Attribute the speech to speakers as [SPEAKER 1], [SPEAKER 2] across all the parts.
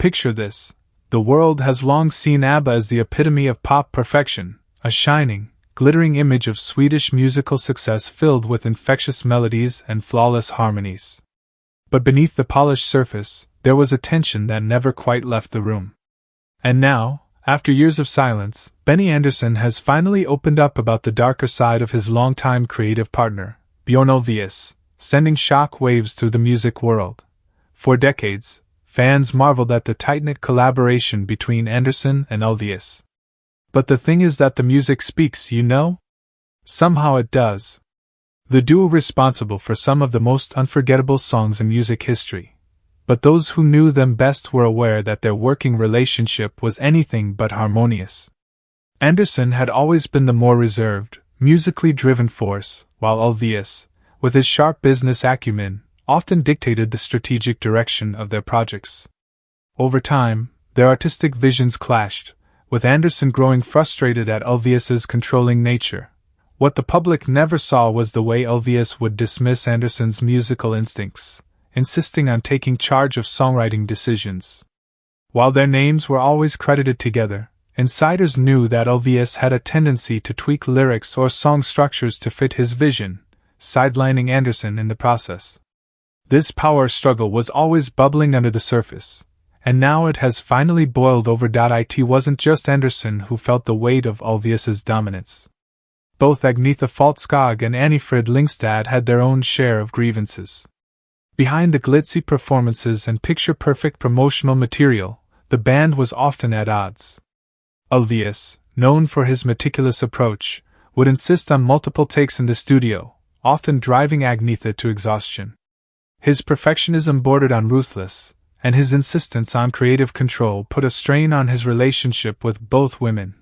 [SPEAKER 1] Picture this. The world has long seen ABBA as the epitome of pop perfection, a shining, glittering image of Swedish musical success filled with infectious melodies and flawless harmonies. But beneath the polished surface, there was a tension that never quite left the room. And now, after years of silence, Benny Andersson has finally opened up about the darker side of his longtime creative partner, Bjorn Ulvaeus, sending shock waves through the music world. For decades, fans marveled at the tight-knit collaboration between Andersson and Ulvaeus. But the thing is that the music speaks, you know? Somehow it does. The duo responsible for some of the most unforgettable songs in music history. But those who knew them best were aware that their working relationship was anything but harmonious. Andersson had always been the more reserved, musically driven force, while Ulvaeus, with his sharp business acumen, often dictated the strategic direction of their projects. Over time, their artistic visions clashed, with Andersson growing frustrated at Ulvaeus's controlling nature. What the public never saw was the way Ulvaeus would dismiss Andersson's musical instincts, insisting on taking charge of songwriting decisions. While their names were always credited together, insiders knew that Ulvaeus had a tendency to tweak lyrics or song structures to fit his vision, sidelining Andersson in the process. This power struggle was always bubbling under the surface, and now it has finally boiled over. It wasn't just Andersson who felt the weight of Ulvaeus's dominance. Both Agnetha Faltskog and Annifrid Lyngstad had their own share of grievances. Behind the glitzy performances and picture-perfect promotional material, the band was often at odds. Ulvaeus, known for his meticulous approach, would insist on multiple takes in the studio, often driving Agnetha to exhaustion. His perfectionism bordered on ruthless, and his insistence on creative control put a strain on his relationship with both women.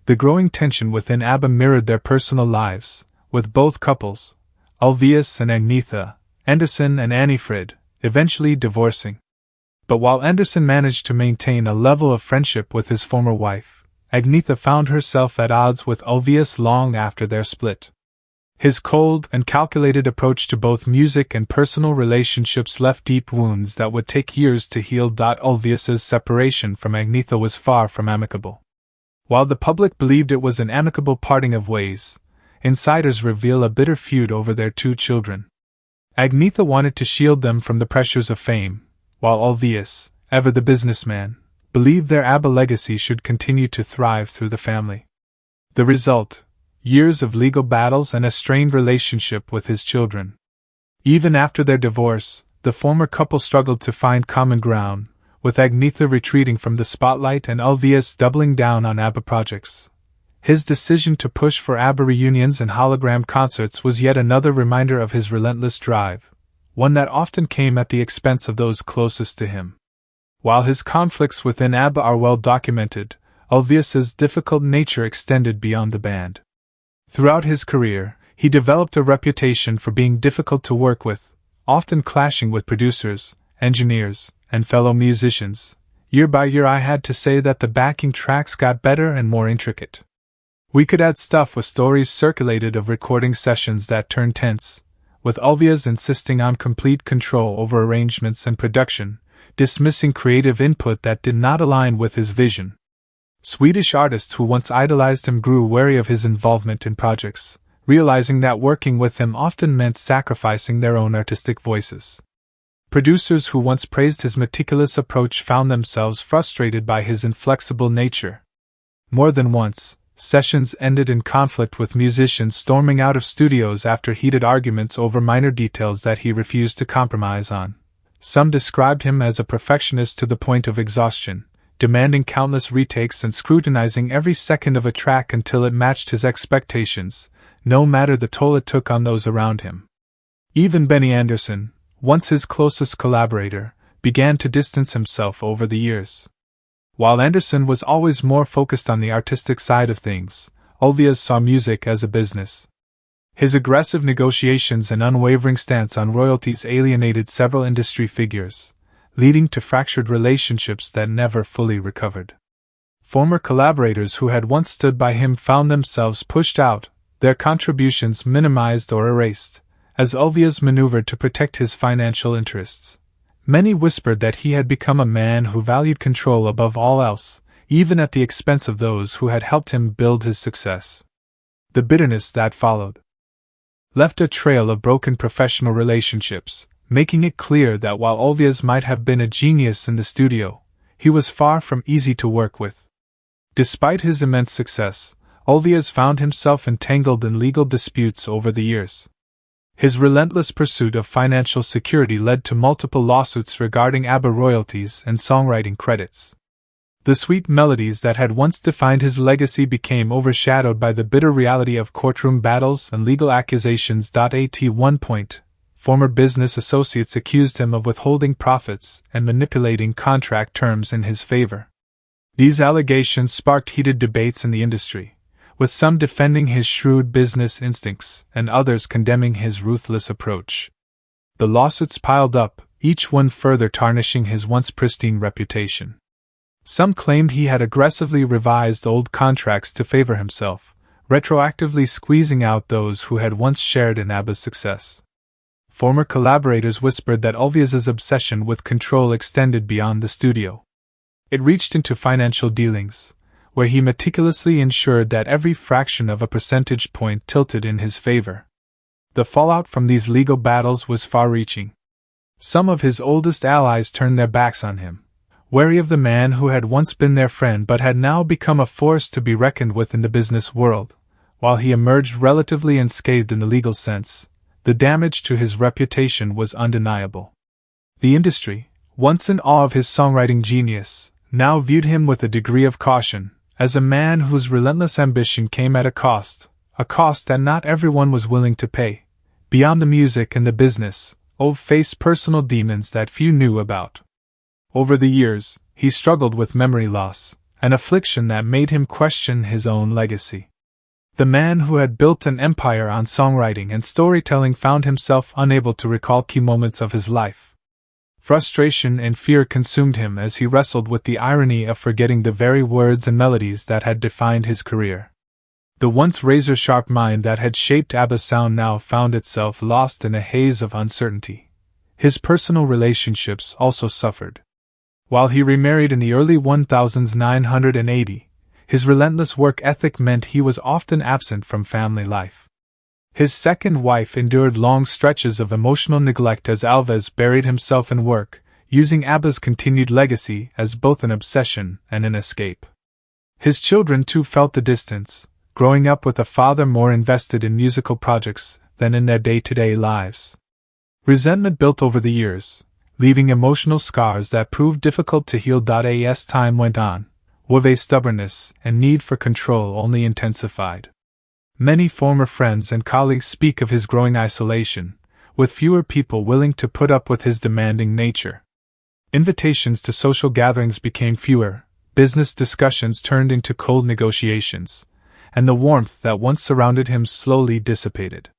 [SPEAKER 1] The growing tension within ABBA mirrored their personal lives, with both couples, Ulvaeus and Agnetha, Andersson and Annifrid, eventually divorcing. But while Andersson managed to maintain a level of friendship with his former wife, Agnetha found herself at odds with Ulvaeus long after their split. His cold and calculated approach to both music and personal relationships left deep wounds that would take years to heal. Ulvaeus's separation from Agnetha was far from amicable. While the public believed it was an amicable parting of ways, insiders reveal a bitter feud over their two children. Agnetha wanted to shield them from the pressures of fame, while Ulvaeus, ever the businessman, believed their ABBA legacy should continue to thrive through the family. The result: years of legal battles and a strained relationship with his children. Even after their divorce, the former couple struggled to find common ground, with Agnetha retreating from the spotlight and Ulvaeus doubling down on ABBA projects. His decision to push for ABBA reunions and hologram concerts was yet another reminder of his relentless drive, one that often came at the expense of those closest to him. While his conflicts within ABBA are well documented, Ulvaeus's difficult nature extended beyond the band. Throughout his career, he developed a reputation for being difficult to work with, often clashing with producers, engineers, and fellow musicians. Year by year I had to say that the backing tracks got better and more intricate. We could add stuff with stories circulated of recording sessions that turned tense, with Ulvaeus insisting on complete control over arrangements and production, dismissing creative input that did not align with his vision. Swedish artists who once idolized him grew wary of his involvement in projects, realizing that working with him often meant sacrificing their own artistic voices. Producers who once praised his meticulous approach found themselves frustrated by his inflexible nature. More than once, sessions ended in conflict with musicians storming out of studios after heated arguments over minor details that he refused to compromise on. Some described him as a perfectionist to the point of exhaustion, demanding countless retakes and scrutinizing every second of a track until it matched his expectations, no matter the toll it took on those around him. Even Benny Andersson, once his closest collaborator, began to distance himself over the years. While Andersson was always more focused on the artistic side of things, Ulvaeus saw music as a business. His aggressive negotiations and unwavering stance on royalties alienated several industry figures, leading to fractured relationships that never fully recovered. Former collaborators who had once stood by him found themselves pushed out, their contributions minimized or erased, as Ulvaeus maneuvered to protect his financial interests. Many whispered that he had become a man who valued control above all else, even at the expense of those who had helped him build his success. The bitterness that followed left a trail of broken professional relationships, making it clear that while Ulvaeus might have been a genius in the studio, he was far from easy to work with. Despite his immense success, Ulvaeus found himself entangled in legal disputes over the years. His relentless pursuit of financial security led to multiple lawsuits regarding ABBA royalties and songwriting credits. The sweet melodies that had once defined his legacy became overshadowed by the bitter reality of courtroom battles and legal accusations. At one point, former business associates accused him of withholding profits and manipulating contract terms in his favor. These allegations sparked heated debates in the industry, with some defending his shrewd business instincts and others condemning his ruthless approach. The lawsuits piled up, each one further tarnishing his once pristine reputation. Some claimed he had aggressively revised old contracts to favor himself, retroactively squeezing out those who had once shared in ABBA's success. Former collaborators whispered that Ulvaeus's obsession with control extended beyond the studio. It reached into financial dealings, where he meticulously ensured that every fraction of a percentage point tilted in his favor. The fallout from these legal battles was far-reaching. Some of his oldest allies turned their backs on him, wary of the man who had once been their friend but had now become a force to be reckoned with in the business world. While he emerged relatively unscathed in the legal sense, the damage to his reputation was undeniable. The industry, once in awe of his songwriting genius, now viewed him with a degree of caution, as a man whose relentless ambition came at a cost that not everyone was willing to pay. Beyond the music and the business, Ulv faced personal demons that few knew about. Over the years, he struggled with memory loss, an affliction that made him question his own legacy. The man who had built an empire on songwriting and storytelling found himself unable to recall key moments of his life. Frustration and fear consumed him as he wrestled with the irony of forgetting the very words and melodies that had defined his career. The once razor-sharp mind that had shaped ABBA's sound now found itself lost in a haze of uncertainty. His personal relationships also suffered. While he remarried in the early 1980s, his relentless work ethic meant he was often absent from family life. His second wife endured long stretches of emotional neglect as Ulvaeus buried himself in work, using ABBA's continued legacy as both an obsession and an escape. His children too felt the distance, growing up with a father more invested in musical projects than in their day-to-day lives. Resentment built over the years, leaving emotional scars that proved difficult to heal. As time went on, Ulvaeus' stubbornness and need for control only intensified. Many former friends and colleagues speak of his growing isolation, with fewer people willing to put up with his demanding nature. Invitations to social gatherings became fewer, business discussions turned into cold negotiations, and the warmth that once surrounded him slowly dissipated.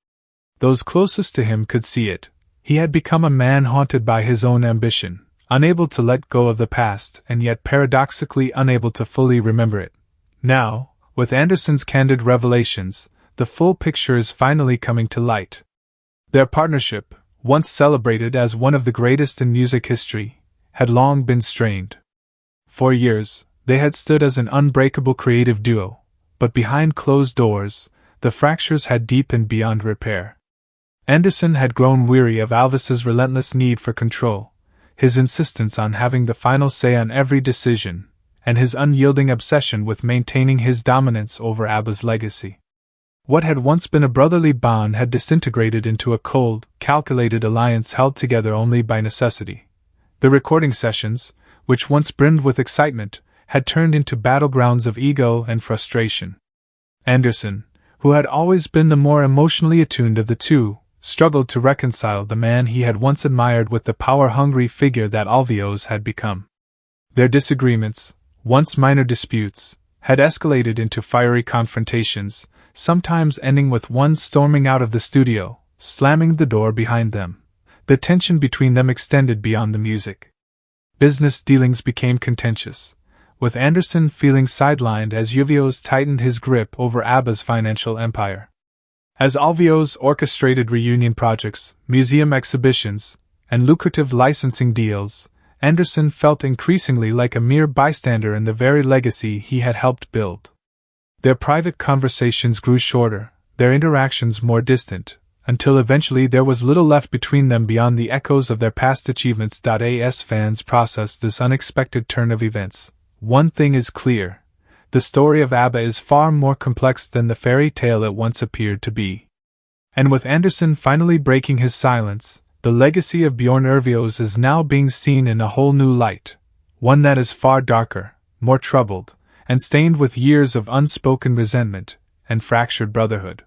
[SPEAKER 1] Those closest to him could see it. He had become a man haunted by his own ambition, unable to let go of the past and yet paradoxically unable to fully remember it. Now, with Andersson's candid revelations, the full picture is finally coming to light. Their partnership, once celebrated as one of the greatest in music history, had long been strained. For years, they had stood as an unbreakable creative duo, but behind closed doors, the fractures had deepened beyond repair. Andersson had grown weary of Ulvaeus's relentless need for control, his insistence on having the final say on every decision, and his unyielding obsession with maintaining his dominance over ABBA's legacy. What had once been a brotherly bond had disintegrated into a cold, calculated alliance held together only by necessity. The recording sessions, which once brimmed with excitement, had turned into battlegrounds of ego and frustration. Andersson, who had always been the more emotionally attuned of the two, struggled to reconcile the man he had once admired with the power-hungry figure that Ulvaeus had become. Their disagreements, once minor disputes, had escalated into fiery confrontations, sometimes ending with one storming out of the studio, slamming the door behind them. The tension between them extended beyond the music. Business dealings became contentious, with Andersson feeling sidelined as Ulvaeus tightened his grip over ABBA's financial empire. As Ulvaeus orchestrated reunion projects, museum exhibitions, and lucrative licensing deals, Andersson felt increasingly like a mere bystander in the very legacy he had helped build. Their private conversations grew shorter, their interactions more distant, until eventually there was little left between them beyond the echoes of their past achievements. As fans processed this unexpected turn of events, one thing is clear: the story of ABBA is far more complex than the fairy tale it once appeared to be. And with Andersson finally breaking his silence, the legacy of Bjorn Ulvaeus is now being seen in a whole new light, one that is far darker, more troubled, and stained with years of unspoken resentment and fractured brotherhood.